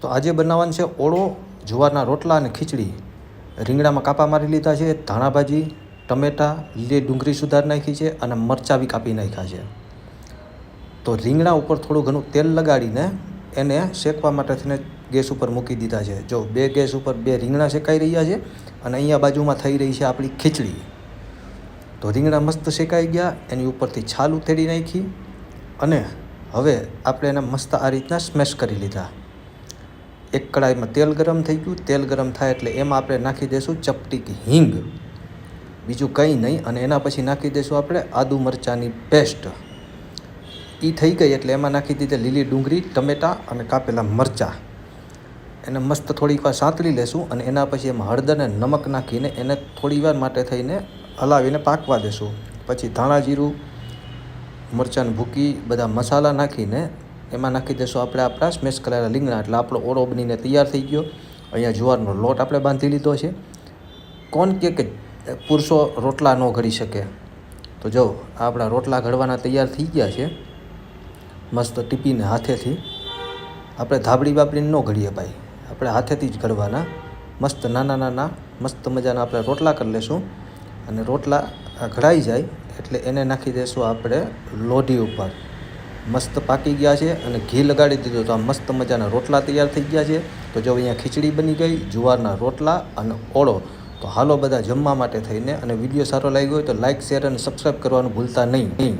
તો આજે બનાવવાનું છે ઓળો, જુવારના રોટલા અને ખીચડી. રીંગણામાં કાપા મારી લીધા છે, ધાણા ભાજી, ટમેટાં, લીલી ડુંગળી સુધાર નાખી છે અને મરચાં બી કાપી નાખ્યા છે. તો રીંગણા ઉપર થોડું ઘણું તેલ લગાડીને એને શેકવા માટે થઈને ગેસ ઉપર મૂકી દીધા છે. જો ગેસ ઉપર 2 રીંગણા શેકાઈ રહ્યા છે અને અહીંયા બાજુમાં થઈ રહી છે આપણી ખીચડી. તો રીંગણા મસ્ત શેકાઈ ગયા, એની ઉપરથી છાલ ઉતેડી નાખી અને હવે આપણે એને મસ્ત આ રીતના સ્મેશ કરી લીધા. એક કડાઈમાં તેલ ગરમ થઈ ગયું. તેલ ગરમ થાય એટલે એમાં આપણે નાખી દઈશું ચપટીક હિંગ, બીજું કંઈ નહીં. અને એના પછી નાખી દઈશું આપણે આદુ મરચાંની પેસ્ટ. એ થઈ ગઈ એટલે એમાં નાખી દીધી લીલી ડુંગળી, ટમેટાં અને કાપેલા મરચાં. એને મસ્ત થોડીક વાર સાંતળી લેશું અને એના પછી એમાં હળદર અને નમક નાખીને એને થોડી વાર માટે થઈને હલાવીને પાકવા દેશું. પછી ધાણા જીરું, મરચાંની ભૂકી, બધા મસાલા નાખીને એમાં નાખી દઈશું આપણે આપણા સ્મેશ કરેલા રીંગણા. એટલે આપણો ઓળો બનીને તૈયાર થઈ ગયો. અહીંયા જુવારનો લોટ આપણે બાંધી લીધો છે. કોણ કે પુરુષો રોટલા ન ઘડી શકે, તો જો આપણા રોટલા ઘડવાના તૈયાર થઈ ગયા છે. મસ્ત ટીપીને હાથેથી, આપણે ધાબળી બાબડીને ન ઘડીએ ભાઈ, આપણે હાથેથી જ ઘડવાના. મસ્ત નાના નાના મસ્ત મજાના આપણે રોટલા કરી લઈશું. અને રોટલા ઘડાઈ જાય એટલે એને નાખી દઈશું આપણે લોઢી ઉપર. મસ્ત પાકી ગયા છે અને ઘી લગાડી દીધું તો આ મસ્ત મજાના રોટલા તૈયાર થઈ ગયા છે. તો જો અહીંયા ખીચડી બની ગઈ, જુવારના રોટલા અને ઓળો. તો હાલો બધા જમવા માટે થઈને. અને વિડીયો સારો લાગ્યો હોય તો લાઇક, શેર અને સબસ્ક્રાઈબ કરવાનું ભૂલતા નહીં.